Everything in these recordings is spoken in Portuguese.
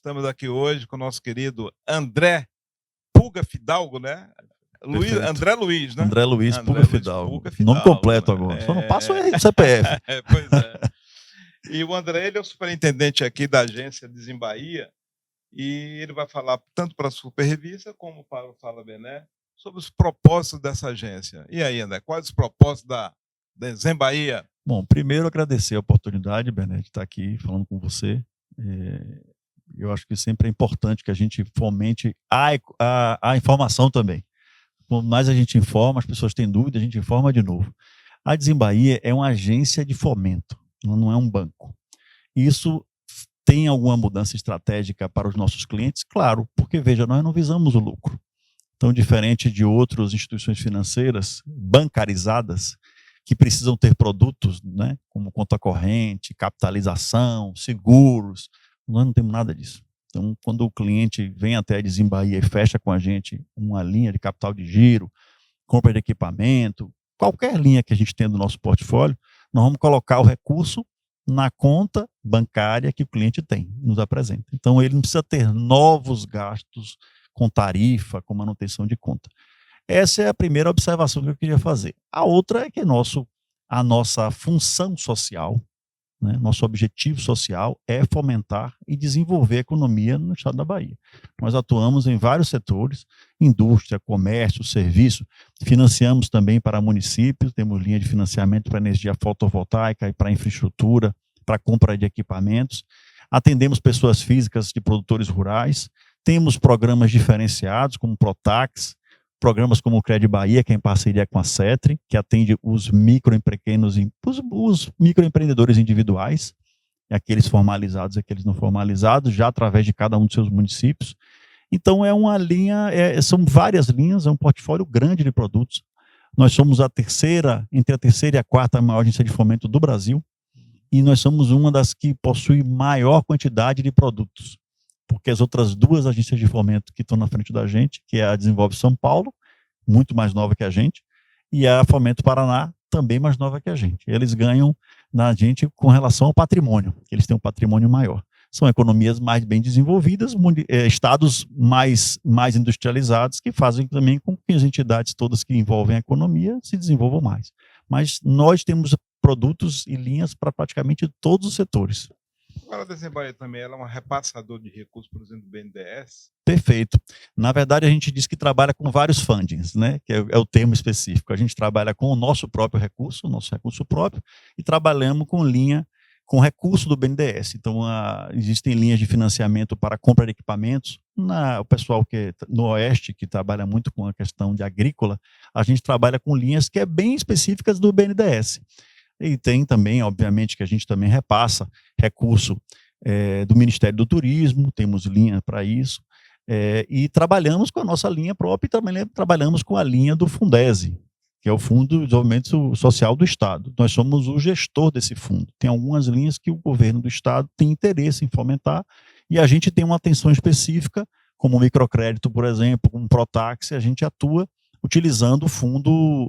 Estamos aqui hoje com o nosso querido André Puga Fidalgo, né? André Luiz, né? André Luiz Puga Fidalgo. Nome completo agora. Só não passa o CPF. Pois é. E o André, ele é o superintendente aqui da agência Desembahia e ele vai falar tanto para a Super Revista como para o Fala Bené sobre os propósitos dessa agência. E aí, André, quais os propósitos da Desembahia? Bom, primeiro agradecer a oportunidade, Bené, de estar aqui falando com você. Eu acho que sempre é importante que a gente fomente a informação também. Quanto mais a gente informa, as pessoas têm dúvida, a gente informa de novo. A Desembahia é uma agência de fomento, não é um banco. Isso tem alguma mudança estratégica para os nossos clientes? Claro, porque, veja, nós não visamos o lucro. Então, diferente de outras instituições financeiras bancarizadas, que precisam ter produtos, né, como conta corrente, capitalização, seguros, nós não temos nada disso. Então, quando o cliente vem até a Desembahia e fecha com a gente uma linha de capital de giro, compra de equipamento, qualquer linha que a gente tem do nosso portfólio, nós vamos colocar o recurso na conta bancária que o cliente tem, nos apresenta. Então, ele não precisa ter novos gastos com tarifa, com manutenção de conta. Essa é a primeira observação que eu queria fazer. A outra é que a nossa função social, né, nosso objetivo social é fomentar e desenvolver a economia no estado da Bahia. Nós atuamos em vários setores, indústria, comércio, serviço, financiamos também para municípios, temos linha de financiamento para energia fotovoltaica e para infraestrutura, para compra de equipamentos, atendemos pessoas físicas de produtores rurais, temos programas diferenciados como Protax, programas como o Crédito Bahia, que é em parceria com a CETRI, que atende os microempreendedores individuais, aqueles formalizados e aqueles não formalizados, já através de cada um dos seus municípios. Então, é uma linha, são várias linhas, é um portfólio grande de produtos. Nós somos entre a terceira e a quarta maior agência de fomento do Brasil, e nós somos uma das que possui maior quantidade de produtos, porque as outras duas agências de fomento que estão na frente da gente, que é a Desenvolve São Paulo, muito mais nova que a gente, e a Fomento Paraná, também mais nova que a gente. Eles ganham na gente com relação ao patrimônio, eles têm um patrimônio maior. São economias mais bem desenvolvidas, estados mais industrializados, que fazem também com que as entidades todas que envolvem a economia se desenvolvam mais. Mas nós temos produtos e linhas para praticamente todos os setores. Agora, a Desembahia também ela é um repassador de recursos, por exemplo, do BNDES? Perfeito. Na verdade, a gente diz que trabalha com vários fundings, né? Que é o termo específico. A gente trabalha com o nosso próprio recurso, o nosso recurso próprio, e trabalhamos com recurso do BNDES. Então, existem linhas de financiamento para compra de equipamentos. O pessoal que no Oeste, que trabalha muito com a questão de agrícola, a gente trabalha com linhas que é bem específicas do BNDES. E tem também, obviamente, que a gente também repassa recurso do Ministério do Turismo, temos linha para isso, e trabalhamos com a nossa linha própria e também trabalhamos com a linha do Fundese, que é o Fundo de Desenvolvimento Social do Estado. Nós somos o gestor desse fundo. Tem algumas linhas que o governo do Estado tem interesse em fomentar, e a gente tem uma atenção específica, como o microcrédito, por exemplo, como o Protax, a gente atua utilizando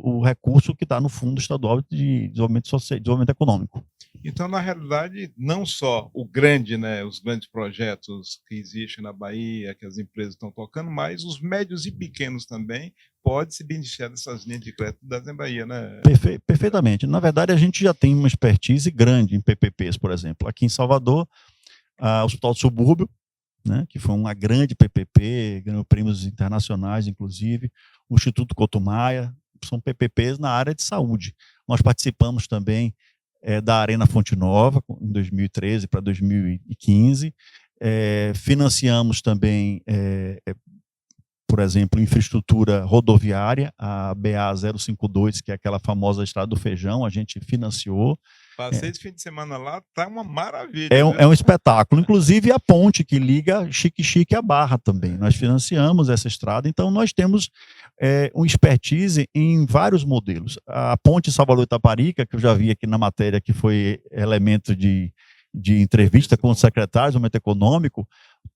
o recurso que está no Fundo Estadual de Desenvolvimento Econômico. Então, na realidade, não só os grandes projetos que existem na Bahia, que as empresas estão tocando, mas os médios e pequenos também podem se beneficiar dessas linhas de crédito da Desembahia, né? Perfeitamente. Na verdade, a gente já tem uma expertise grande em PPPs, por exemplo. Aqui em Salvador, o Hospital do Subúrbio, né, que foi uma grande PPP, ganhou prêmios internacionais, inclusive, o Instituto Cotumaia, são PPPs na área de saúde. Nós participamos também da Arena Fonte Nova, em 2013 para 2015, financiamos também, por exemplo, infraestrutura rodoviária, a BA 052, que é aquela famosa Estrada do Feijão, a gente financiou. Passei esse fim de semana lá, tá uma maravilha. É um espetáculo. Inclusive a ponte que liga Xique-Xique à Barra também. Nós financiamos essa estrada, então nós temos um expertise em vários modelos. A ponte Salvador-Itaparica, que eu já vi aqui na matéria, que foi elemento de entrevista com os secretários do Desenvolvimento Econômico,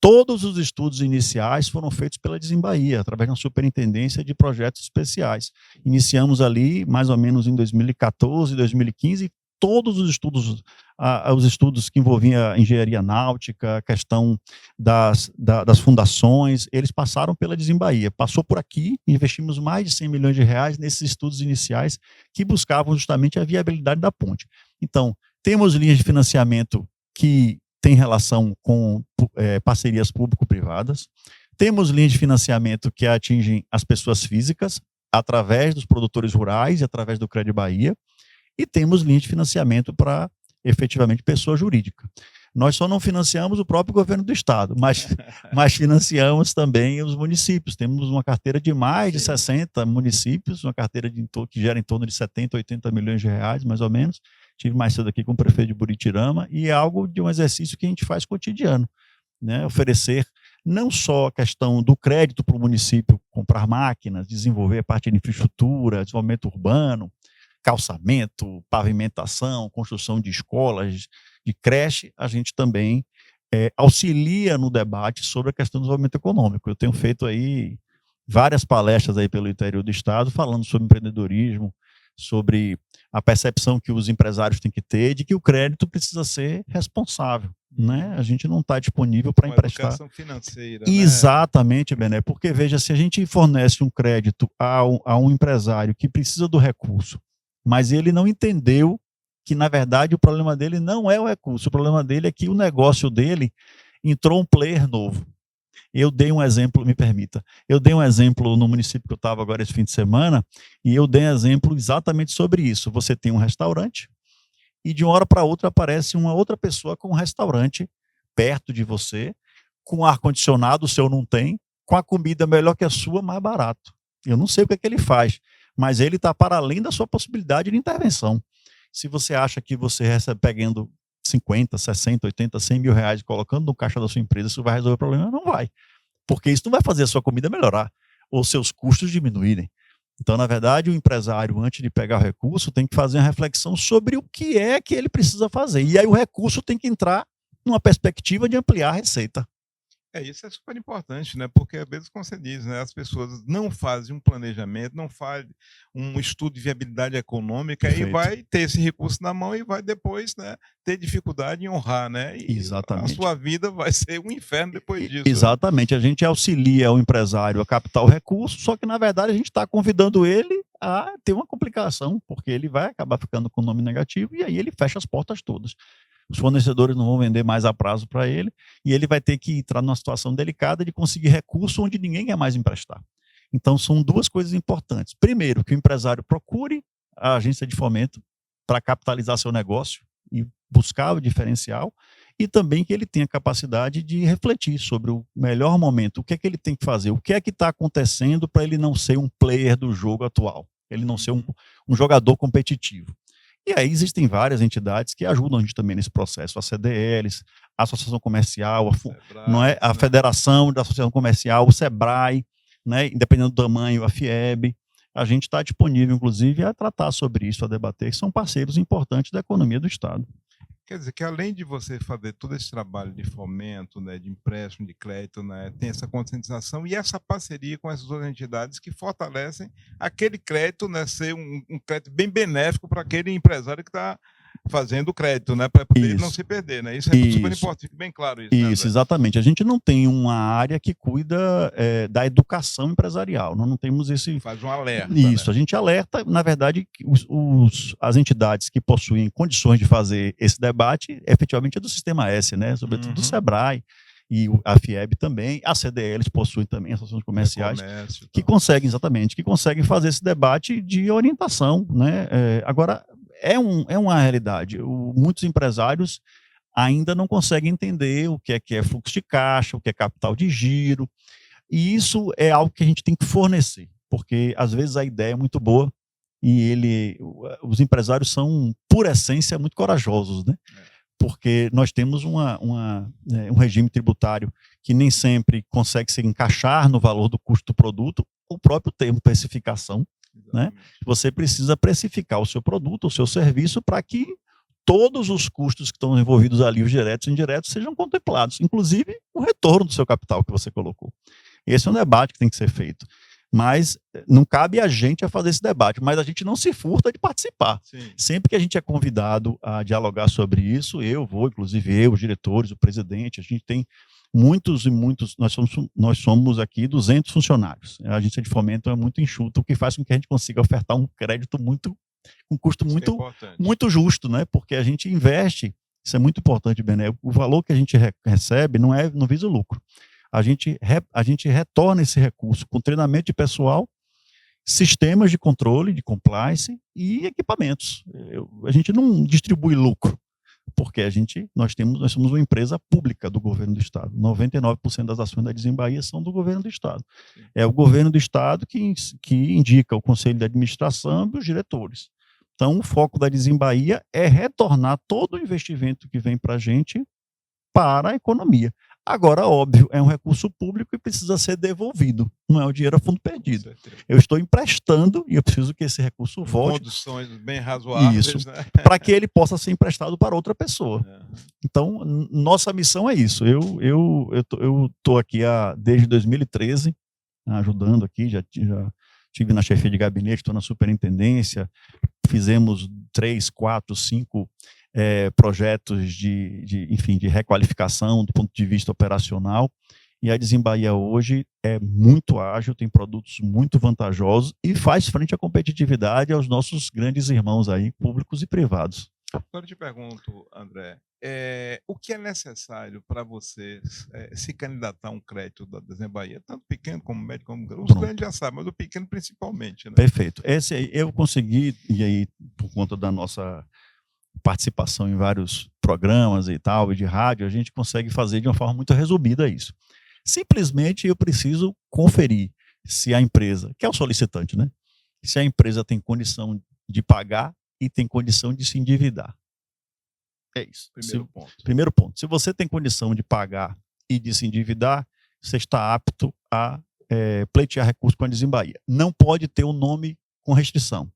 todos os estudos iniciais foram feitos pela Desembahia, através da Superintendência de Projetos Especiais. Iniciamos ali, mais ou menos em 2014, 2015, todos os estudos que envolviam a engenharia náutica, a questão das fundações, eles passaram pela Desembaía. Passou por aqui, investimos mais de 100 milhões de reais nesses estudos iniciais que buscavam justamente a viabilidade da ponte. Então, temos linhas de financiamento que têm relação com parcerias público-privadas, temos linhas de financiamento que atingem as pessoas físicas, através dos produtores rurais e através do Crédito Bahia, e temos linhas de financiamento para, efetivamente, pessoa jurídica. Nós só não financiamos o próprio governo do estado, mas financiamos também os municípios. Temos uma carteira de mais de 60 municípios, uma carteira que gera em torno de 70, 80 milhões de reais, mais ou menos. Estive mais cedo aqui com o prefeito de Buritirama, e é algo de um exercício que a gente faz cotidiano, né? Oferecer não só a questão do crédito para o município comprar máquinas, desenvolver a parte de infraestrutura, desenvolvimento urbano, calçamento, pavimentação, construção de escolas, de creche, a gente também auxilia no debate sobre a questão do desenvolvimento econômico. Eu tenho feito aí várias palestras aí pelo interior do estado, falando sobre empreendedorismo, sobre a percepção que os empresários têm que ter de que o crédito precisa ser responsável, né? A gente não está disponível para emprestar. Educação financeira, exatamente, Bené, porque veja, se a gente fornece um crédito a um empresário que precisa do recurso, mas ele não entendeu que, na verdade, o problema dele não é o recurso, o problema dele é que o negócio dele entrou um player novo. Eu dei um exemplo, me permita, eu dei um exemplo no município que eu estava agora esse fim de semana, e eu dei um exemplo exatamente sobre isso. Você tem um restaurante, e de uma hora para outra aparece uma outra pessoa com um restaurante perto de você, com ar-condicionado, o seu não tem, com a comida melhor que a sua, mais barato. Eu não sei o que é que ele faz, mas ele está para além da sua possibilidade de intervenção. Se você acha que você recebe pegando 50, 60, 80, 100 mil reais colocando no caixa da sua empresa, isso vai resolver o problema? Não vai. Porque isso não vai fazer a sua comida melhorar, ou seus custos diminuírem. Então, na verdade, o empresário, antes de pegar o recurso, tem que fazer uma reflexão sobre o que é que ele precisa fazer. E aí o recurso tem que entrar numa perspectiva de ampliar a receita. Isso é super importante, né? Porque às vezes, como você diz, né, as pessoas não fazem um planejamento, não fazem um estudo de viabilidade econômica. Perfeito. E vai ter esse recurso na mão e vai depois, né, ter dificuldade em honrar, né? E exatamente. A sua vida vai ser um inferno depois disso. Exatamente. Né? A gente auxilia o empresário a captar o recurso, só que, na verdade, a gente está convidando ele a ter uma complicação, porque ele vai acabar ficando com o nome negativo e aí ele fecha as portas todas. Os fornecedores não vão vender mais a prazo para ele, e ele vai ter que entrar numa situação delicada de conseguir recurso onde ninguém quer mais emprestar. Então, são duas coisas importantes. Primeiro, que o empresário procure a agência de fomento para capitalizar seu negócio e buscar o diferencial, e também que ele tenha capacidade de refletir sobre o melhor momento, o que é que ele tem que fazer, o que é que está acontecendo para ele não ser um player do jogo atual, ele não ser um jogador competitivo. E aí existem várias entidades que ajudam a gente também nesse processo, a CDLs, a Associação Comercial, não é? A Federação da Associação Comercial, o SEBRAE, né? Independendo do tamanho, a FIEB. A gente está disponível, inclusive, a tratar sobre isso, a debater, que são parceiros importantes da economia do Estado. Quer dizer que, além de você fazer todo esse trabalho de fomento, né, de empréstimo, de crédito, né, tem essa conscientização e essa parceria com essas outras entidades que fortalecem aquele crédito, né, ser um crédito bem benéfico para aquele empresário que está fazendo o crédito, né, para poder não se perder. Né? Isso é super importante, fica bem claro isso. Isso, né, exatamente. A gente não tem uma área que cuida da educação empresarial. Nós não temos esse... Faz um alerta. Isso, né? A gente alerta, na verdade, as entidades que possuem condições de fazer esse debate, efetivamente é do Sistema S, né? Sobretudo do SEBRAE, e a FIEB também, a CDLs possuem também associações comerciais que conseguem, exatamente, que conseguem fazer esse debate de orientação, né? Agora, é uma realidade. Muitos empresários ainda não conseguem entender o que é fluxo de caixa, o que é capital de giro, e isso é algo que a gente tem que fornecer, porque às vezes a ideia é muito boa e os empresários são, por essência, muito corajosos, né? Porque nós temos um regime tributário que nem sempre consegue se encaixar no valor do custo do produto, o próprio termo precificação, né? Você precisa precificar o seu produto, o seu serviço, para que todos os custos que estão envolvidos ali, os diretos e indiretos, sejam contemplados, inclusive o retorno do seu capital que você colocou. Esse é um debate que tem que ser feito. Mas não cabe a gente a fazer esse debate, mas a gente não se furta de participar. Sim. Sempre que a gente é convidado a dialogar sobre isso, inclusive eu, os diretores, o presidente, a gente tem muitos, nós somos aqui 200 funcionários. A agência de fomento é muito enxuta, o que faz com que a gente consiga ofertar um crédito um custo muito justo, né? Porque a gente investe, isso é muito importante, Bené, o valor que a gente recebe não visa o lucro. A gente retorna esse recurso com treinamento de pessoal, sistemas de controle, de compliance e equipamentos. A gente não distribui lucro, porque nós somos uma empresa pública do governo do Estado. 99% das ações da Desimbahia são do governo do Estado. É o governo do Estado que indica o conselho de administração e os diretores. Então, o foco da Desimbahia é retornar todo o investimento que vem para a gente para a economia. Agora, óbvio, é um recurso público e precisa ser devolvido. Não é o dinheiro a fundo perdido. Eu estou emprestando e eu preciso que esse recurso volte. Condições bem razoáveis, isso, né? Para que ele possa ser emprestado para outra pessoa. Então, nossa missão é isso. Eu estou aqui desde 2013, ajudando aqui, já estive na chefia de gabinete, estou na superintendência, fizemos 3, 4, 5 projetos de requalificação do ponto de vista operacional, e a Desimbahia hoje é muito ágil, tem produtos muito vantajosos e faz frente à competitividade aos nossos grandes irmãos aí, públicos e privados. Agora eu te pergunto, André, o que é necessário para você se candidatar a um crédito da Desimbahia, tanto pequeno como médio, como grande? Os grandes já sabem, mas o pequeno principalmente, né? Perfeito. Esse aí eu consegui, e aí por conta da nossa participação em vários programas e tal, e de rádio, a gente consegue fazer de uma forma muito resumida isso. Simplesmente eu preciso conferir se a empresa, que é o solicitante, né? Se a empresa tem condição de pagar e tem condição de se endividar. É isso. Primeiro ponto. Se você tem condição de pagar e de se endividar, você está apto a pleitear recurso com a Desimbahia. Não pode ter um nome com restrição.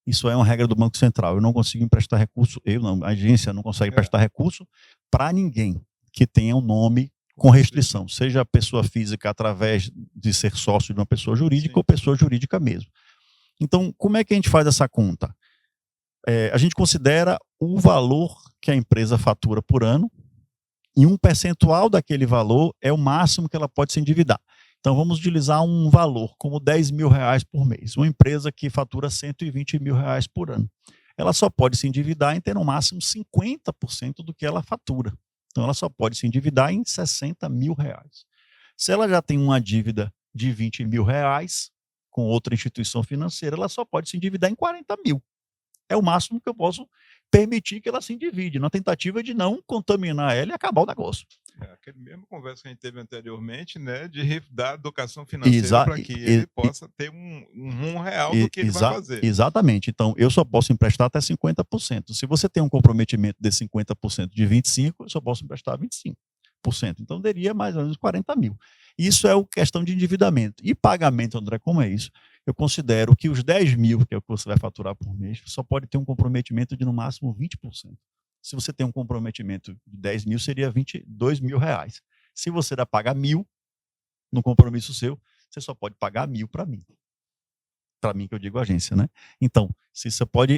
Isso é uma regra do Banco Central. Eu não consigo emprestar recurso, a agência não consegue emprestar recurso para ninguém que tenha um nome com restrição, seja pessoa física através de ser sócio de uma pessoa jurídica ou pessoa jurídica mesmo. Então, como é que a gente faz essa conta? A gente considera o valor que a empresa fatura por ano e um percentual daquele valor é o máximo que ela pode se endividar. Então, vamos utilizar um valor como R$10 mil por mês. Uma empresa que fatura R$120 mil por ano. Ela só pode se endividar em ter no máximo 50% do que ela fatura. Então, ela só pode se endividar em R$60 mil. Se ela já tem uma dívida de R$20 mil com outra instituição financeira, ela só pode se endividar em R$40 mil. É o máximo que eu posso permitir que ela se endivide, na tentativa de não contaminar ela e acabar o negócio. Aquele mesmo conversa que a gente teve anteriormente, né, de dar educação financeira para que ele possa ter um rumo real do que ele vai fazer. Exatamente. Então, eu só posso emprestar até 50%. Se você tem um comprometimento de 50% de 25%, eu só posso emprestar 25%. Então, daria mais ou menos 40 mil. Isso é questão de endividamento. E pagamento, André, como é isso? Eu considero que os 10 mil, que é o que você vai faturar por mês, só pode ter um comprometimento de no máximo 20%. Se você tem um comprometimento de 10 mil, seria R$22 mil. Se você dá pagar 1.000 no compromisso seu, você só pode pagar 1.000 para mim. Para mim, que eu digo agência, né? Então,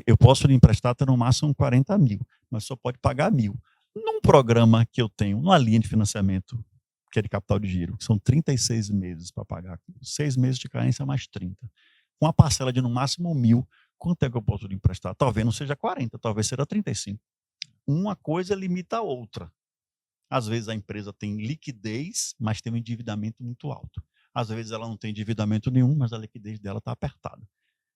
eu posso lhe emprestar até no máximo 40 mil, mas só pode pagar 1.000. Num programa que eu tenho, numa linha de financiamento, que é de capital de giro, que são 36 meses para pagar, 6 meses de carência mais 30. Com a parcela de no máximo 1.000, quanto é que eu posso lhe emprestar? Talvez não seja 40, talvez seja 35. Uma coisa limita a outra. Às vezes a empresa tem liquidez, mas tem um endividamento muito alto. Às vezes ela não tem endividamento nenhum, mas a liquidez dela está apertada.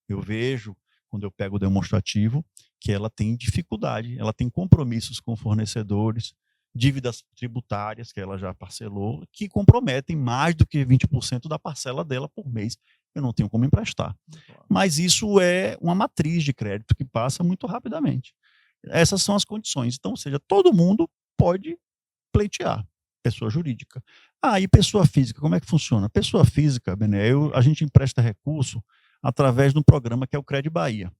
Eu vejo, quando eu pego o demonstrativo, que ela tem dificuldade, ela tem compromissos com fornecedores, dívidas tributárias que ela já parcelou, que comprometem mais do que 20% da parcela dela por mês. Eu não tenho como emprestar. Mas isso é uma matriz de crédito que passa muito rapidamente. Essas são as condições. Então, ou seja, todo mundo pode pleitear, pessoa jurídica. E pessoa física, como é que funciona? Pessoa física, Bené, a gente empresta recurso através de um programa que é o Crédito Bahia,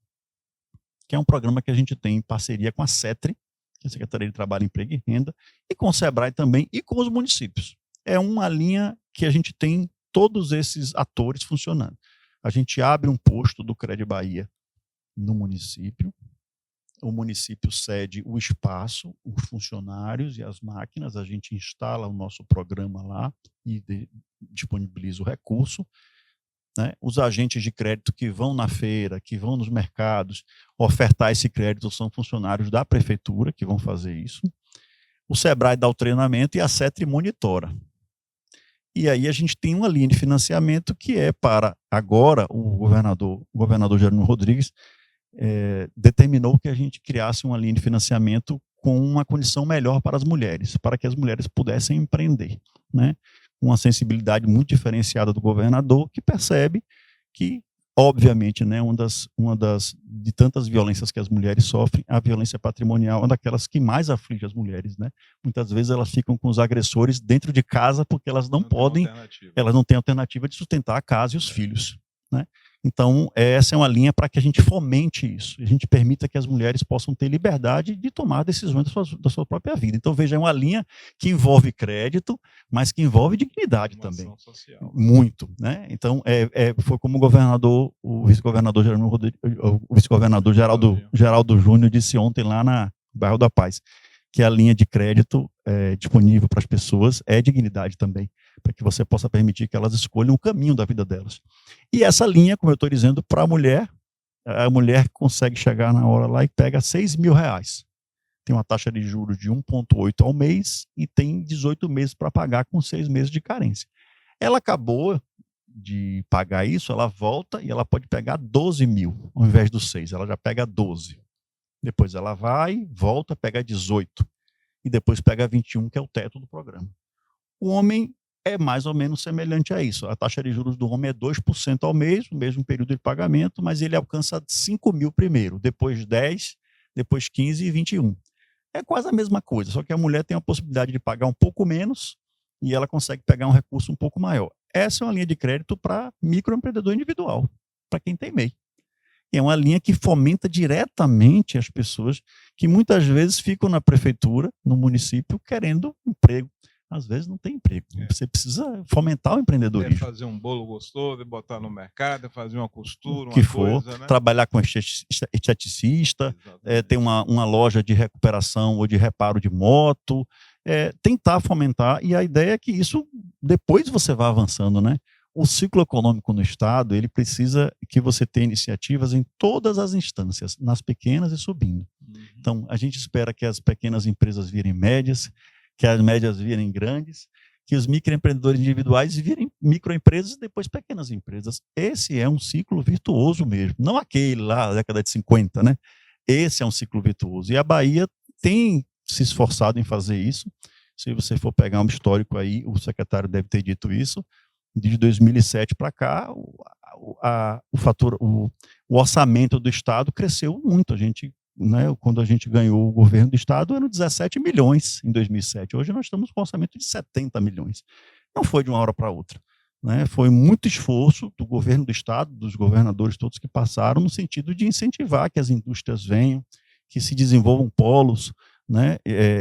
que é um programa que a gente tem em parceria com a CETRE, que é a Secretaria de Trabalho, Emprego e Renda, e com o SEBRAE também, e com os municípios. É uma linha que a gente tem todos esses atores funcionando. A gente abre um posto do Cred Bahia no município, o município cede o espaço, os funcionários e as máquinas, a gente instala o nosso programa lá e disponibiliza o recurso, né? Os agentes de crédito que vão na feira, que vão nos mercados ofertar esse crédito são funcionários da prefeitura que vão fazer isso. O Sebrae dá o treinamento e a CETRI monitora. E aí a gente tem uma linha de financiamento que é para, agora, o governador Jerônimo Rodrigues determinou que a gente criasse uma linha de financiamento com uma condição melhor para as mulheres, para que as mulheres pudessem empreender, né? Uma sensibilidade muito diferenciada do governador, que percebe que, obviamente, né, de tantas violências que as mulheres sofrem, a violência patrimonial é uma daquelas que mais aflige as mulheres, né? Muitas vezes elas ficam com os agressores dentro de casa porque elas não podem, elas não têm alternativa de sustentar a casa e os filhos, né? Então, essa é uma linha para que a gente fomente isso, a gente permita que as mulheres possam ter liberdade de tomar decisões da sua própria vida. Então, veja, é uma linha que envolve crédito, mas que envolve dignidade também. Social. Muito, né? Então, foi como o vice-governador Geraldo Júnior disse ontem lá no bairro da Paz, que a linha de crédito disponível para as pessoas é dignidade também, para que você possa permitir que elas escolham o caminho da vida delas. E essa linha, como eu estou dizendo, para a mulher consegue chegar na hora lá e pega R$6.000. Tem uma taxa de juros de 1,8 ao mês e tem 18 meses para pagar com 6 meses de carência. Ela acabou de pagar isso, ela volta e ela pode pegar 12 mil, ao invés dos 6, ela já pega 12. Depois ela vai, volta, pega 18. E depois pega 21, que é o teto do programa. O homem é mais ou menos semelhante a isso. A taxa de juros do homem é 2% ao mês, o mesmo período de pagamento, mas ele alcança 5 mil primeiro, depois 10, depois 15 e 21. É quase a mesma coisa, só que a mulher tem a possibilidade de pagar um pouco menos e ela consegue pegar um recurso um pouco maior. Essa é uma linha de crédito para microempreendedor individual, para quem tem MEI. É uma linha que fomenta diretamente as pessoas que muitas vezes ficam na prefeitura, no município, querendo emprego. Às vezes não tem emprego. Você precisa fomentar o empreendedorismo. Fazer um bolo gostoso, botar no mercado, fazer uma costura, uma coisa, né? Trabalhar com esteticista, ter uma loja de recuperação ou de reparo de moto, tentar fomentar, e a ideia é que isso, depois você vá avançando, né? O ciclo econômico no Estado, ele precisa que você tenha iniciativas em todas as instâncias, nas pequenas e subindo. Então, a gente espera que as pequenas empresas virem médias, que as médias virem grandes, que os microempreendedores individuais virem microempresas e depois pequenas empresas. Esse é um ciclo virtuoso mesmo, não aquele lá da década de 50, né? Esse é um ciclo virtuoso. E a Bahia tem se esforçado em fazer isso. Se você for pegar um histórico aí, o secretário deve ter dito isso, de 2007 para cá, o orçamento do Estado cresceu muito. A gente, né, quando a gente ganhou o governo do Estado, eram 17 milhões em 2007. Hoje nós estamos com um orçamento de 70 milhões. Não foi de uma hora para outra, né? Foi muito esforço do governo do Estado, dos governadores todos que passaram, no sentido de incentivar que as indústrias venham, que se desenvolvam polos, né,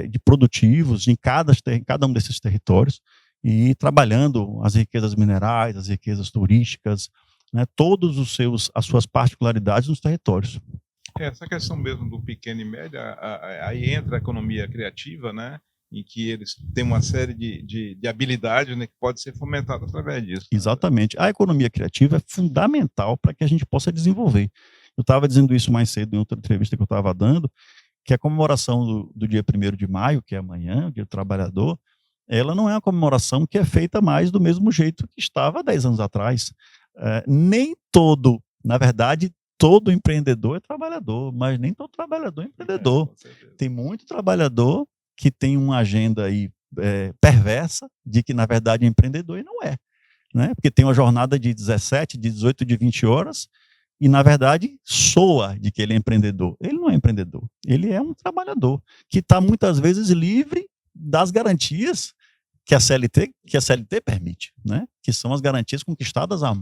de produtivos em cada um desses territórios, e trabalhando as riquezas minerais, as riquezas turísticas, né, as suas particularidades nos territórios. Essa questão mesmo do pequeno e médio, aí entra a economia criativa, né, em que eles têm uma série de habilidades, né, que pode ser fomentada através disso. Exatamente. A economia criativa é fundamental para que a gente possa desenvolver. Eu estava dizendo isso mais cedo em outra entrevista que eu estava dando, que a comemoração do dia 1º de maio, que é amanhã, o Dia do Trabalhador, ela não é uma comemoração que é feita mais do mesmo jeito que estava 10 anos atrás. Na verdade, todo empreendedor é trabalhador, mas nem todo trabalhador é empreendedor. Tem muito trabalhador que tem uma agenda aí perversa de que, na verdade, é empreendedor e não é, né? Porque tem uma jornada de 17, de 18, de 20 horas e, na verdade, soa de que ele é empreendedor. Ele não é empreendedor, ele é um trabalhador que está, muitas vezes, livre das garantias que a CLT permite, né? Que são as garantias conquistadas há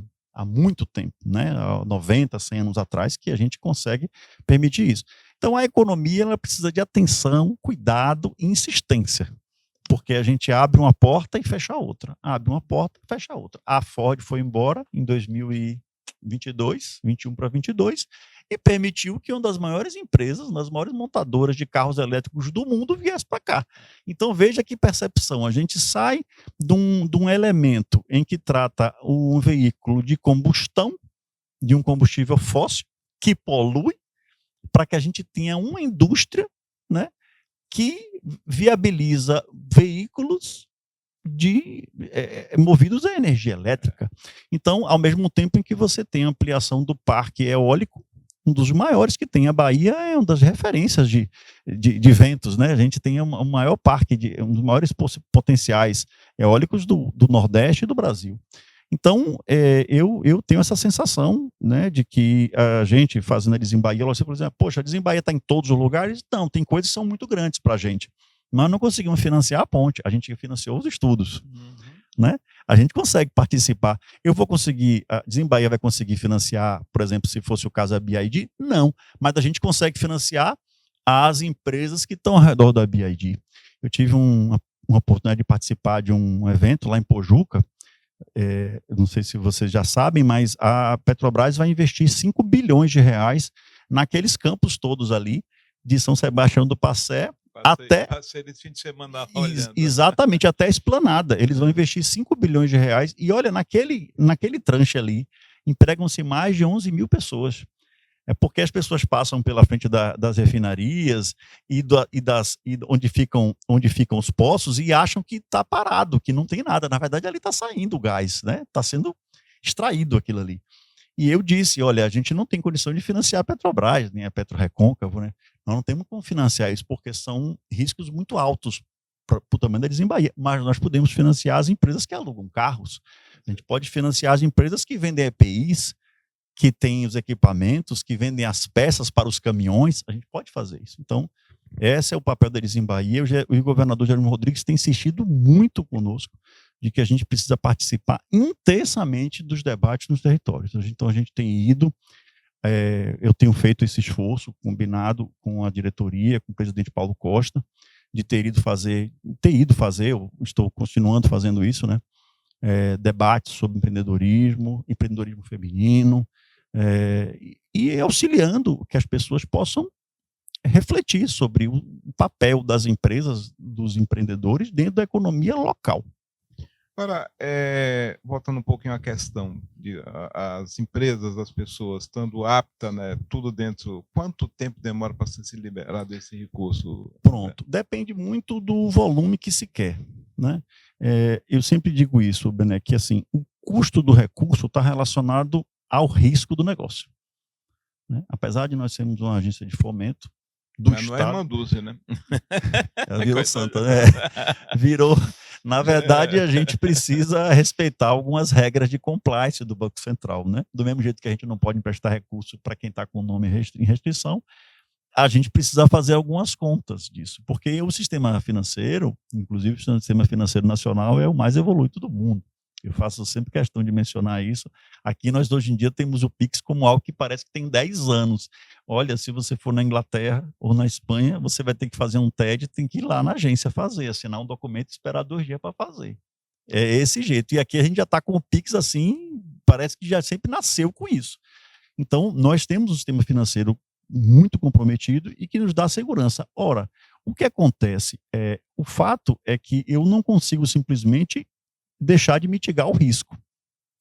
muito tempo, né? Há 90, 100 anos atrás, que a gente consegue permitir isso. Então, a economia ela precisa de atenção, cuidado e insistência. porque a gente abre uma porta e fecha a outra. Abre uma porta e fecha a outra. A Ford foi embora em 2022, 21 para 22, e permitiu que uma das maiores empresas, uma das maiores montadoras de carros elétricos do mundo viesse para cá. Então veja que percepção, a gente sai de um elemento em que trata um veículo de combustão, de um combustível fóssil, que polui, para que a gente tenha uma indústria, né, que viabiliza veículos movidos a energia elétrica. Então, ao mesmo tempo em que você tem ampliação do parque eólico, um dos maiores que tem, a Bahia é uma das referências de ventos, né? A gente tem um maior parque, um dos maiores potenciais eólicos do Nordeste e do Brasil. Então, eu tenho essa sensação, né, de que a gente, fazendo a Desembaía, você, por exemplo, poxa, a Desembaía está em todos os lugares? Não, tem coisas que são muito grandes para a gente. Nós não conseguimos financiar a ponte, a gente financiou os estudos. Né? A gente consegue participar. Eu vou conseguir, a Desembaía vai conseguir financiar, por exemplo, se fosse o caso da BID? Não, mas a gente consegue financiar as empresas que estão ao redor da BID. Eu tive uma oportunidade de participar de um evento lá em Pojuca. Não sei se vocês já sabem, mas a Petrobras vai investir 5 bilhões de reais naqueles campos todos ali, de São Sebastião do Passé Passei esse fim de semana olhando. Exatamente, até a Esplanada. Eles vão investir 5 bilhões de reais e olha, naquele tranche ali, empregam-se mais de 11 mil pessoas. É porque as pessoas passam pela frente das refinarias e onde ficam os poços e acham que está parado, que não tem nada. Na verdade, ali está saindo o gás, né? Está sendo extraído aquilo ali. E eu disse, olha, a gente não tem condição de financiar a Petrobras, nem a PetroRecôncavo, né? Nós não temos como financiar isso, porque são riscos muito altos para o tamanho da Desembaía. Mas nós podemos financiar as empresas que alugam carros. A gente pode financiar as empresas que vendem EPIs, que têm os equipamentos, que vendem as peças para os caminhões. A gente pode fazer isso. Então, esse é o papel da Desembaía. O governador Jerônimo Rodrigues tem insistido muito conosco de que a gente precisa participar intensamente dos debates nos territórios. Então, a gente tem ido, eu tenho feito esse esforço combinado com a diretoria, com o presidente Paulo Costa, de ter ido fazer, eu estou continuando fazendo isso, né? Debates sobre empreendedorismo feminino, e auxiliando que as pessoas possam refletir sobre o papel das empresas, dos empreendedores dentro da economia local. Agora, voltando um pouquinho à questão de as empresas, as pessoas estando aptas, né, tudo dentro, quanto tempo demora para ser liberado esse recurso? Pronto, depende muito do volume que se quer, né? Eu sempre digo isso, Bené, que assim, o custo do recurso está relacionado ao risco do negócio, né? Apesar de nós sermos uma agência de fomento do Estado... Não é irmã Dulce, né? Ela virou santa, né? Virou... Na verdade, a gente precisa respeitar algumas regras de compliance do Banco Central, né? Do mesmo jeito que a gente não pode emprestar recurso para quem está com o nome em restrição, a gente precisa fazer algumas contas disso, porque o sistema financeiro, inclusive o sistema financeiro nacional, é o mais evoluído do mundo. Eu faço sempre questão de mencionar isso. Aqui nós, hoje em dia, temos o Pix como algo que parece que tem 10 anos. Olha, se você for na Inglaterra ou na Espanha, você vai ter que fazer um TED, tem que ir lá na agência fazer, assinar um documento e esperar 2 dias para fazer. É esse jeito. E aqui a gente já está com o Pix assim, parece que já sempre nasceu com isso. Então, nós temos um sistema financeiro muito comprometido e que nos dá segurança. Ora, o que acontece? O fato é que eu não consigo simplesmente deixar de mitigar o risco.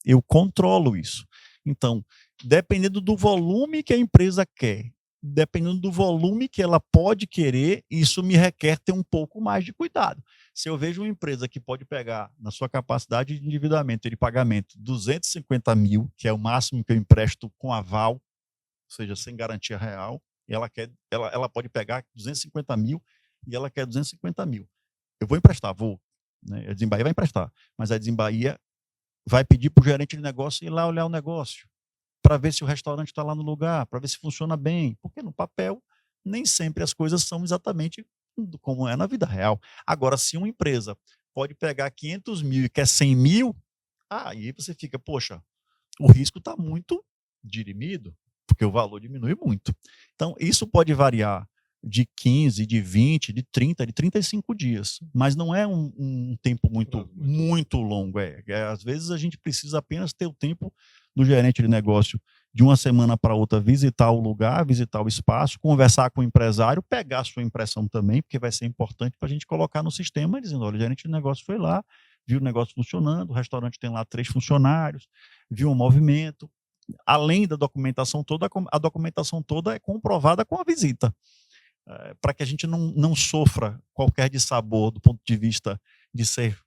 Eu controlo isso. Então, dependendo do volume que a empresa quer, dependendo do volume que ela pode querer, isso me requer ter um pouco mais de cuidado. Se eu vejo uma empresa que pode pegar, na sua capacidade de endividamento e de pagamento, 250 mil, que é o máximo que eu empresto com aval, ou seja, sem garantia real, e ela pode pegar 250 mil e ela quer 250 mil. Eu vou emprestar, vou. Né? A Desembaía vai emprestar, mas a Desembaía vai pedir para o gerente de negócio ir lá olhar o negócio, para ver se o restaurante está lá no lugar, para ver se funciona bem, porque no papel nem sempre as coisas são exatamente como é na vida real. Agora, se uma empresa pode pegar 500 mil e quer 100 mil, aí você fica, poxa, o risco está muito dirimido, porque o valor diminui muito. Então, isso pode variar de 15, de 20, de 30, de 35 dias. Mas não é um tempo muito longo. Às vezes a gente precisa apenas ter o tempo do gerente de negócio de uma semana para outra visitar o lugar, visitar o espaço, conversar com o empresário, pegar a sua impressão também, porque vai ser importante para a gente colocar no sistema, dizendo, olha, o gerente de negócio foi lá, viu o negócio funcionando, o restaurante tem lá 3 funcionários, viu um movimento. Além da documentação toda, a documentação toda é comprovada com a visita, para que a gente não sofra qualquer dissabor do ponto de vista de ser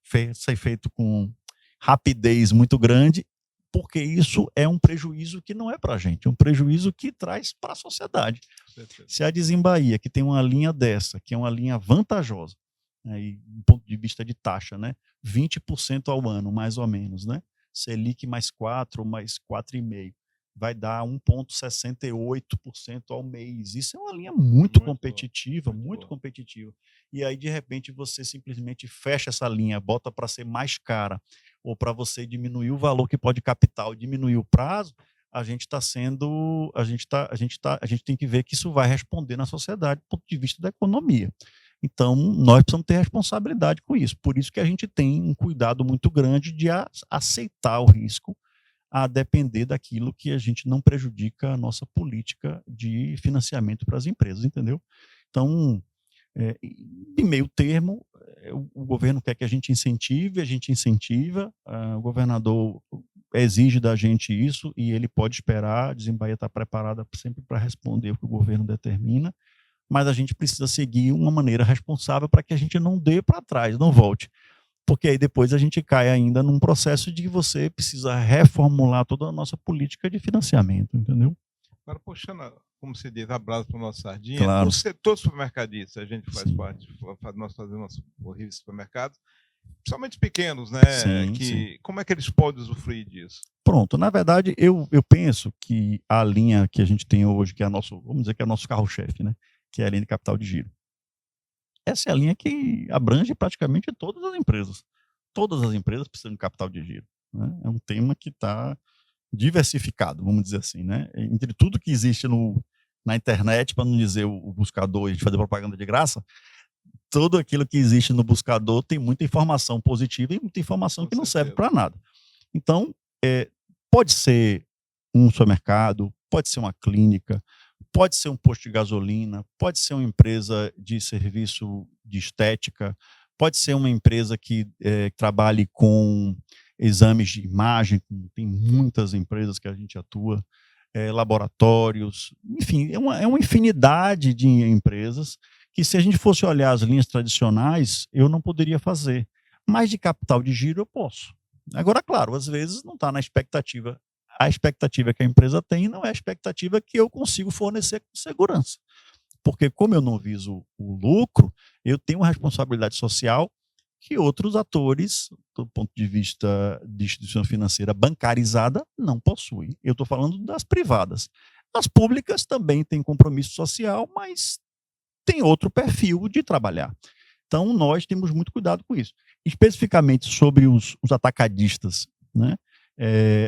feito com rapidez muito grande, porque isso é um prejuízo que não é para a gente, é um prejuízo que traz para a sociedade. Se a Dizimbaía, que tem uma linha dessa, que é uma linha vantajosa, aí, do ponto de vista de taxa, né, 20% ao ano, mais ou menos, né, Selic mais 4, mais 4,5%, vai dar 1,68% ao mês. Isso é uma linha muito competitiva, muito competitiva. E aí, de repente, você simplesmente fecha essa linha, bota para ser mais cara, ou para você diminuir o valor que pode capital, diminuir o prazo, a gente tem que ver que isso vai responder na sociedade do ponto de vista da economia. Então, nós precisamos ter responsabilidade com isso. Por isso que a gente tem um cuidado muito grande de aceitar o risco, a depender daquilo que a gente não prejudica a nossa política de financiamento para as empresas, entendeu? Então, de meio termo, o governo quer que a gente incentiva, o governador exige da gente isso e ele pode esperar, a Dizimbaía está preparada sempre para responder o que o governo determina, mas a gente precisa seguir uma maneira responsável para que a gente não dê para trás, não volte. Porque aí depois a gente cai ainda num processo de que você precisa reformular toda a nossa política de financiamento, entendeu? Agora, puxando, como se diz, a brasa para o nosso sardinha, claro. O setor supermercadista, a gente faz Sim. parte, nós fazemos horríveis supermercados, principalmente pequenos, né? Sim. Como é que eles podem usufruir disso? Pronto, na verdade, eu penso que a linha que a gente tem hoje, que é vamos dizer que é o nosso carro-chefe, né? Que é a linha de capital de giro. Essa é a linha que abrange praticamente todas as empresas. Todas as empresas precisam de capital de giro, né? É um tema que está diversificado, vamos dizer assim, né? Entre tudo que existe na internet, para não dizer o buscador e fazer propaganda de graça, tudo aquilo que existe no buscador tem muita informação positiva e muita informação que não serve para nada. Então, pode ser um supermercado, pode ser uma clínica, pode ser um posto de gasolina, pode ser uma empresa de serviço de estética, pode ser uma empresa que trabalhe com exames de imagem, tem muitas empresas que a gente atua, laboratórios, enfim, é uma infinidade de empresas que, se a gente fosse olhar as linhas tradicionais, eu não poderia fazer. Mas de capital de giro eu posso. Agora, claro, às vezes não está na expectativa. A expectativa que a empresa tem não é a expectativa que eu consigo fornecer com segurança. Porque, como eu não viso o lucro, eu tenho uma responsabilidade social que outros atores, do ponto de vista de instituição financeira bancarizada, não possuem. Eu estou falando das privadas. As públicas também têm compromisso social, mas tem outro perfil de trabalhar. Então, nós temos muito cuidado com isso. Especificamente sobre os atacadistas, né?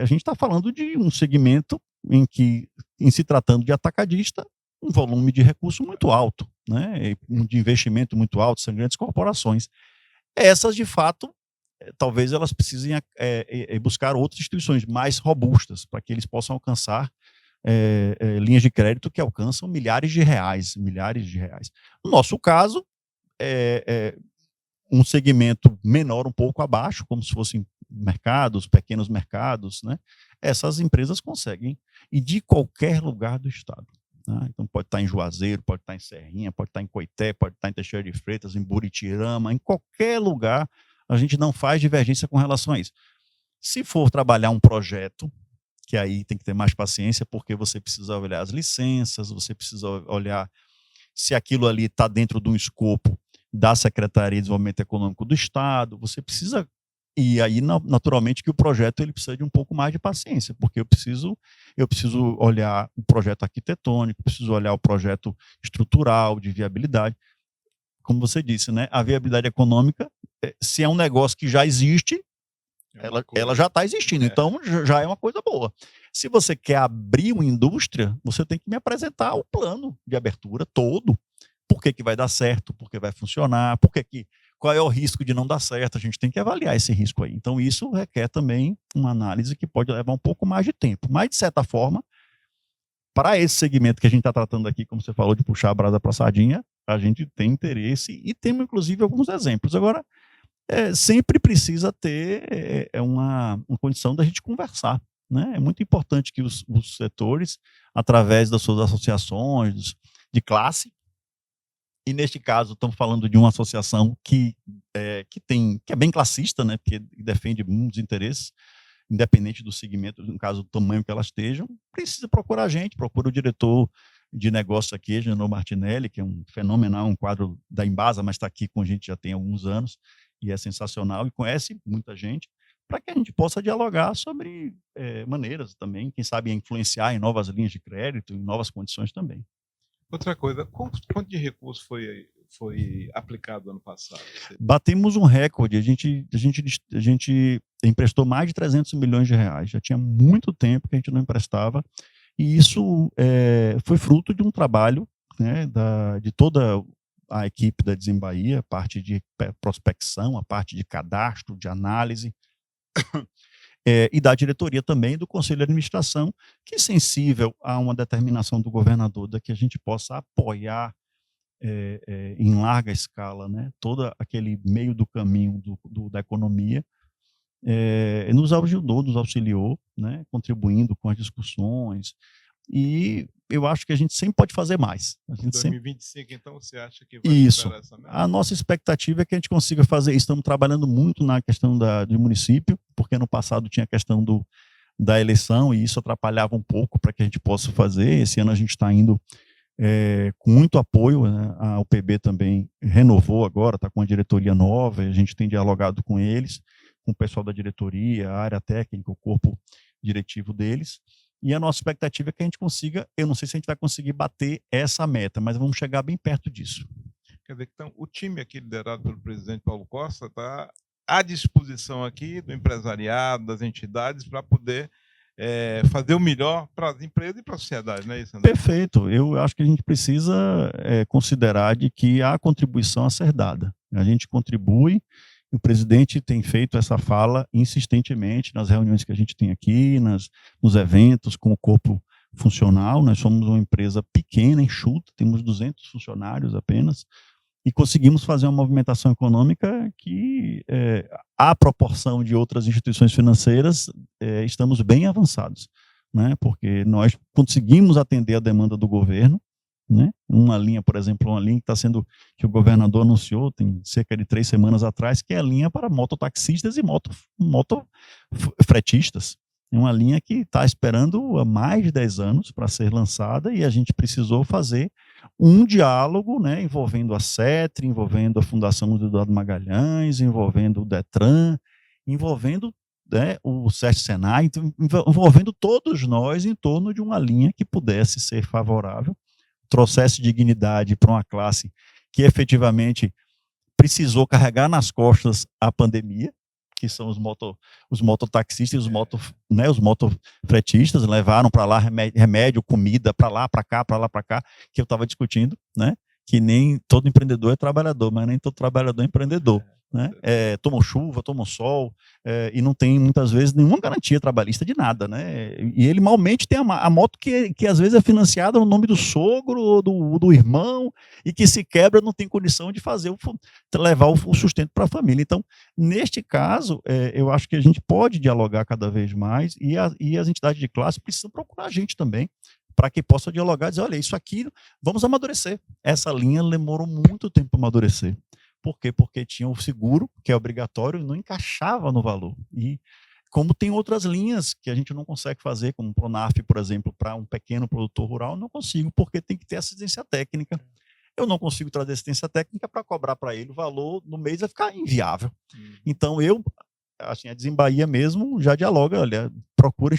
A gente está falando de um segmento em que, em se tratando de atacadista, um volume de recurso muito alto, né? De investimento muito alto, são grandes corporações. Essas, de fato, talvez elas precisem buscar outras instituições mais robustas, para que eles possam alcançar linhas de crédito que alcançam milhares de reais. No nosso caso, um segmento menor, um pouco abaixo, como se fossem mercados, pequenos mercados, né? Essas empresas conseguem, e de qualquer lugar do estado. Né? Então pode estar em Juazeiro, pode estar em Serrinha, pode estar em Coité, pode estar em Teixeira de Freitas, em Buritirama, em qualquer lugar, a gente não faz divergência com relação a isso. Se for trabalhar um projeto, que aí tem que ter mais paciência, porque você precisa olhar as licenças, você precisa olhar se aquilo ali está dentro de um escopo da Secretaria de Desenvolvimento Econômico do Estado, você precisa, e aí naturalmente que o projeto ele precisa de um pouco mais de paciência, porque eu preciso olhar o projeto arquitetônico, preciso olhar o projeto estrutural, de viabilidade. Como você disse, né, a viabilidade econômica, se é um negócio que já existe, ela já está existindo, então já é uma coisa boa. Se você quer abrir uma indústria, você tem que me apresentar o plano de abertura todo, por que vai dar certo, por que vai funcionar, qual é o risco de não dar certo, a gente tem que avaliar esse risco aí. Então, isso requer também uma análise que pode levar um pouco mais de tempo. Mas, de certa forma, para esse segmento que a gente está tratando aqui, como você falou, de puxar a brasa para a sardinha, a gente tem interesse e temos, inclusive, alguns exemplos. Agora, sempre precisa ter uma condição da gente conversar. Né? É muito importante que os setores, através das suas associações de classe, e neste caso estamos falando de uma associação que é bem classista, né? Porque defende muitos interesses, independente do segmento, no caso do tamanho que elas estejam, precisa procurar a gente, procura o diretor de negócio aqui, Genô Martinelli, que é um fenomenal, um quadro da Embasa, mas está aqui com a gente já tem alguns anos, e é sensacional, e conhece muita gente, para que a gente possa dialogar sobre maneiras também, quem sabe influenciar em novas linhas de crédito, em novas condições também. Outra coisa, quanto de recurso foi aplicado ano passado? Batemos um recorde, a gente emprestou mais de 300 milhões de reais, já tinha muito tempo que a gente não emprestava, e isso foi fruto de um trabalho, né, de toda a equipe da Desimbahia, a parte de prospecção, a parte de cadastro, de análise, e da diretoria também, do Conselho de Administração, que é sensível a uma determinação do governador de que a gente possa apoiar em larga escala, né, todo aquele meio do caminho da economia, nos ajudou, nos auxiliou, né, contribuindo com as discussões, e eu acho que a gente sempre pode fazer mais. Em 2025, então, você acha que vai superar essa meta? A nossa expectativa é que a gente consiga fazer isso. Estamos trabalhando muito na questão do município, porque no passado tinha a questão da eleição, e isso atrapalhava um pouco para que a gente possa fazer. Esse ano a gente está indo com muito apoio, né? A UPB também renovou agora, está com uma diretoria nova, a gente tem dialogado com eles, com o pessoal da diretoria, a área técnica, o corpo diretivo deles, e a nossa expectativa é que a gente consiga, eu não sei se a gente vai conseguir bater essa meta, mas vamos chegar bem perto disso. Quer dizer, então, o time aqui liderado pelo presidente Paulo Costa está à disposição aqui do empresariado, das entidades, para poder fazer o melhor para as empresas e para a sociedade, não é isso, André? Perfeito. Eu acho que a gente precisa considerar de que há contribuição a ser dada. A gente contribui, o presidente tem feito essa fala insistentemente nas reuniões que a gente tem aqui, nos eventos com o corpo funcional. Nós somos uma empresa pequena, enxuta, temos 200 funcionários apenas, e conseguimos fazer uma movimentação econômica que, à proporção de outras instituições financeiras, estamos bem avançados, né? Porque nós conseguimos atender a demanda do governo, né? Uma linha, por exemplo, uma linha que o governador anunciou tem cerca de 3 semanas atrás, que é a linha para mototaxistas e motofretistas. É uma linha que está esperando há mais de 10 anos para ser lançada, e a gente precisou fazer um diálogo, né, envolvendo a CETRI, envolvendo a Fundação Eduardo Magalhães, envolvendo o DETRAN, envolvendo, né, o SESC-SENAI, envolvendo todos nós em torno de uma linha que pudesse ser favorável, trouxesse dignidade para uma classe que efetivamente precisou carregar nas costas a pandemia, que são os mototaxistas, os motofretistas, levaram para lá remédio, comida, para lá, para cá, que eu estava discutindo, né? Que nem todo empreendedor é trabalhador, mas nem todo trabalhador é empreendedor. Né? Tomam chuva, tomam sol, e não tem muitas vezes nenhuma garantia trabalhista de nada, né? E ele malmente tem a moto que às vezes é financiada no nome do sogro ou do irmão, e que se quebra não tem condição de levar o sustento para a família. Então, neste caso, eu acho que a gente pode dialogar cada vez mais, e as entidades de classe precisam procurar a gente também, para que possa dialogar e dizer, olha, isso aqui, vamos amadurecer. Essa linha demorou muito tempo para amadurecer. Por quê? Porque tinha o seguro, que é obrigatório, e não encaixava no valor. E como tem outras linhas que a gente não consegue fazer, como o Pronaf, por exemplo, para um pequeno produtor rural, não consigo, porque tem que ter assistência técnica. Eu não consigo trazer assistência técnica para cobrar para ele o valor no mês, vai ficar inviável. Então, assim, a Desimbahia mesmo já dialoga, olha, procura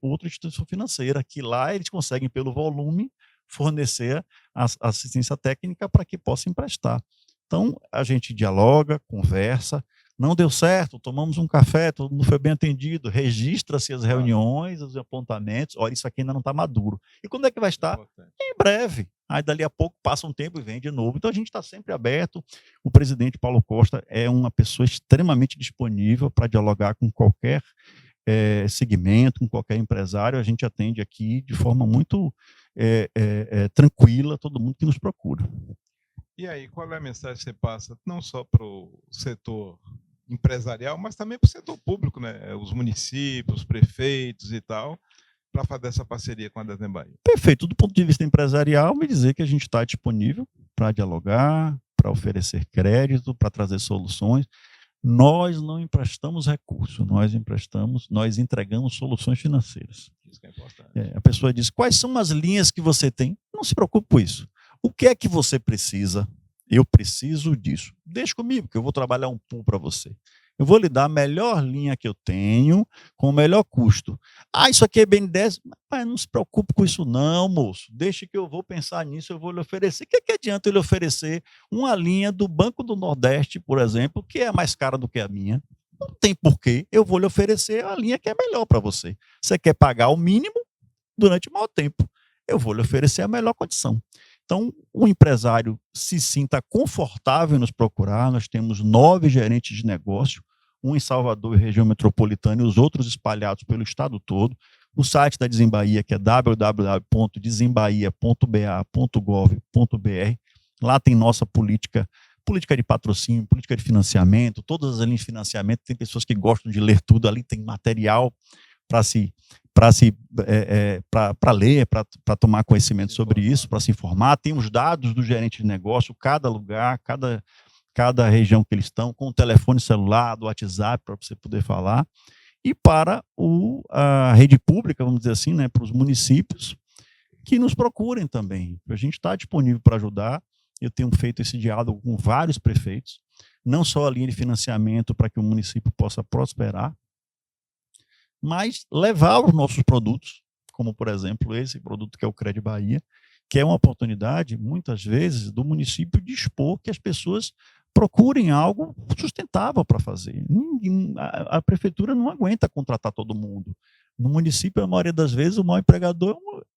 outra instituição financeira, que lá eles conseguem, pelo volume, fornecer a assistência técnica para que possa emprestar. Então, a gente dialoga, conversa, Não deu certo, tomamos um café, todo mundo foi bem atendido, registra-se as reuniões, os apontamentos, olha, isso aqui ainda não está maduro. E quando é que vai estar? Em breve. Aí dali a pouco passa um tempo e vem de novo. Então a gente está sempre aberto. O presidente Paulo Costa é uma pessoa extremamente disponível para dialogar com qualquer segmento, com qualquer empresário. A gente atende aqui de forma muito tranquila todo mundo que nos procura. E aí, qual é a mensagem que você passa, não só para o setor empresarial, mas também para o setor público, né? Os municípios, os prefeitos e tal, para fazer essa parceria com a Desembahia? Perfeito. Do ponto de vista empresarial, me dizer que a gente está disponível para dialogar, para oferecer crédito, para trazer soluções. Nós não emprestamos recursos, nós entregamos soluções financeiras. Isso que é importante. A pessoa diz, quais são as linhas que você tem? Não se preocupe com isso. O que é que você precisa? Eu preciso disso. Deixa comigo, que eu vou trabalhar um pool para você. Eu vou lhe dar a melhor linha que eu tenho, com o melhor custo. Ah, isso aqui é BNDES. Mas não se preocupe com isso não, moço. Deixe que eu vou pensar nisso, eu vou lhe oferecer. O que é que adianta eu lhe oferecer uma linha do Banco do Nordeste, por exemplo, que é mais cara do que a minha? Não tem porquê. Eu vou lhe oferecer a linha que é melhor para você. Você quer pagar o mínimo durante o maior tempo. Eu vou lhe oferecer a melhor condição. Então, o empresário se sinta confortável em nos procurar. Nós temos 9 gerentes de negócio, um em Salvador e região metropolitana e os outros espalhados pelo estado todo. O site da Desembahia, que é www.desembahia.ba.gov.br. Lá tem nossa política de patrocínio, política de financiamento, todas as linhas de financiamento. Tem pessoas que gostam de ler tudo, ali tem material para ler, para tomar conhecimento sobre isso, para se informar. Tem os dados do gerente de negócio, cada lugar, cada região que eles estão, com o telefone celular, do WhatsApp, para você poder falar. E para a rede pública, vamos dizer assim, né, para os municípios, que nos procurem também. A gente está disponível para ajudar. Eu tenho feito esse diálogo com vários prefeitos, não só a linha de financiamento para que o município possa prosperar, mas levar os nossos produtos, como, por exemplo, esse produto que é o Cred Bahia, que é uma oportunidade, muitas vezes, do município dispor que as pessoas procurem algo sustentável para fazer. A prefeitura não aguenta contratar todo mundo. No município, a maioria das vezes, o maior empregador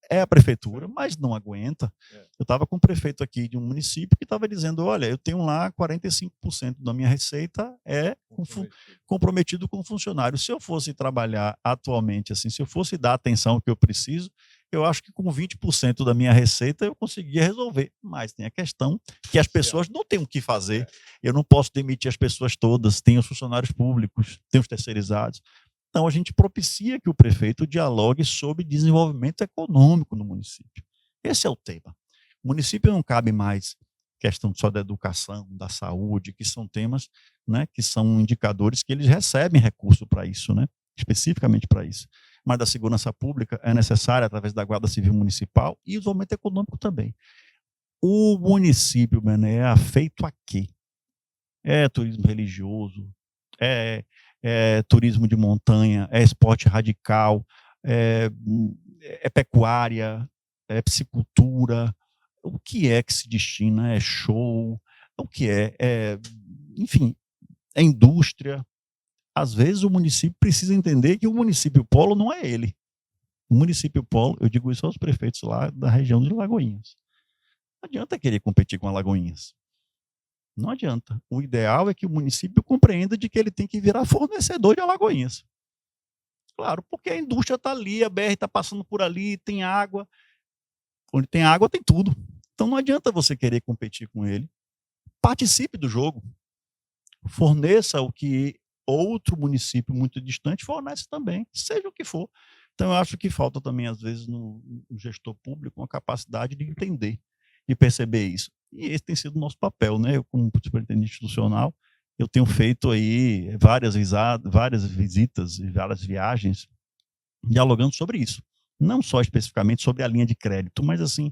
é a prefeitura, mas não aguenta. Eu estava com um prefeito aqui de um município que estava dizendo, olha, eu tenho lá 45% da minha receita comprometido com funcionário. Se eu fosse trabalhar atualmente, assim, se eu fosse dar a atenção que eu preciso, eu acho que com 20% da minha receita eu conseguia resolver. Mas tem a questão que as pessoas não têm o que fazer. Eu não posso demitir as pessoas todas, tem os funcionários públicos, tem os terceirizados. Então, a gente propicia que o prefeito dialogue sobre desenvolvimento econômico no município. Esse é o tema. O município não cabe mais questão só da educação, da saúde, que são temas, né, que são indicadores que eles recebem recurso para isso, né, especificamente para isso. Mas da segurança pública é necessária através da Guarda Civil Municipal e o desenvolvimento econômico também. O município, Bené, é afeito a quê? É turismo religioso, é turismo de montanha, é esporte radical, é pecuária, é piscicultura. O que é que se destina? É show? O que enfim, é indústria. Às vezes o município precisa entender que o município polo não é ele. O município polo, eu digo isso aos prefeitos lá da região de Lagoinhas. Não adianta querer competir com Alagoinhas. Não adianta. O ideal é que o município compreenda de que ele tem que virar fornecedor de Alagoinhas. Claro, porque a indústria está ali, a BR está passando por ali, tem água. Onde tem água, tem tudo. Então não adianta você querer competir com ele. Participe do jogo. Forneça o que outro município muito distante fornece também, seja o que for. Então eu acho que falta também, às vezes, no gestor público, uma capacidade de entender e perceber isso. E esse tem sido o nosso papel, né? Eu, como superintendente institucional, eu tenho feito aí várias visitas e várias viagens dialogando sobre isso. Não só especificamente sobre a linha de crédito, mas assim,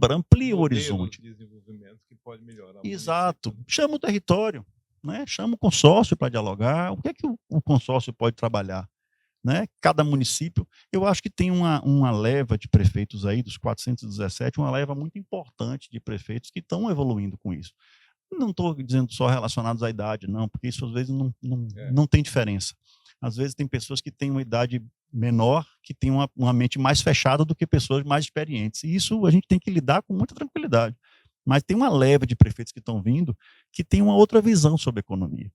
amplie o horizonte. De desenvolvimento que pode melhorar. Exato. Chama o território, né? Chama o consórcio para dialogar. O que é que o consórcio pode trabalhar? Né? Cada município, eu acho que tem uma leva de prefeitos aí, dos 417, uma leva muito importante de prefeitos que estão evoluindo com isso. Não estou dizendo só relacionados à idade, não, porque isso às vezes É. não tem diferença. Às vezes tem pessoas que têm uma idade menor, que têm uma mente mais fechada do que pessoas mais experientes. E isso a gente tem que lidar com muita tranquilidade. Mas tem uma leva de prefeitos que estão vindo que tem uma outra visão sobre a economia,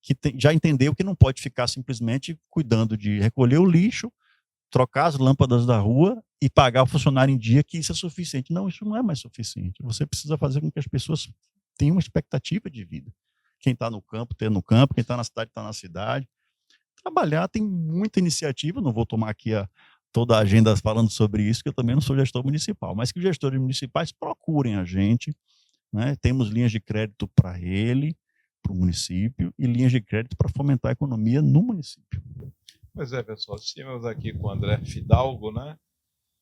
que já entendeu que não pode ficar simplesmente cuidando de recolher o lixo, trocar as lâmpadas da rua e pagar o funcionário em dia, que isso é suficiente. Não, isso não é mais suficiente. Você precisa fazer com que as pessoas tenham uma expectativa de vida. Quem está no campo, tem no campo, quem está na cidade, está na cidade. Trabalhar, tem muita iniciativa, não vou tomar aqui toda a agenda falando sobre isso, que eu também não sou gestor municipal, mas que os gestores municipais procurem a gente, né? Temos linhas de crédito para ele, para o município, e linhas de crédito para fomentar a economia no município. Pois é, pessoal, estivemos aqui com o André Fidalgo, né?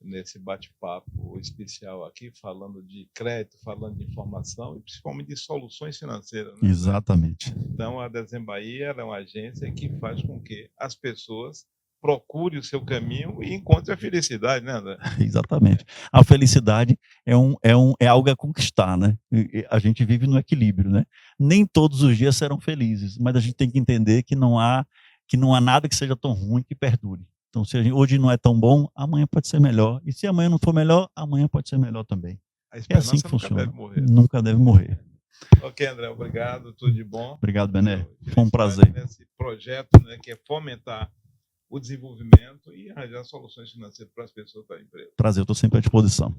Nesse bate-papo especial aqui, falando de crédito, falando de informação e principalmente de soluções financeiras. Né? Exatamente. Então, a Desembaía é uma agência que faz com que as pessoas procurem o seu caminho e encontrem a felicidade, né, André? Exatamente. A felicidade é algo a conquistar, né? A gente vive no equilíbrio, né? Nem todos os dias serão felizes, mas a gente tem que entender que não há nada que seja tão ruim que perdure. Então, se hoje não é tão bom, amanhã pode ser melhor. E se amanhã não for melhor, amanhã pode ser melhor também. A É esperança assim que nunca funciona. deve morrer. Nunca deve morrer. Ok, André, obrigado, tudo de bom. Obrigado, Bené. Eu Foi um prazer. nesse projeto, né, que é fomentar o desenvolvimento e arranjar soluções financeiras para as pessoas, para a empresa. Prazer, eu estou sempre à disposição.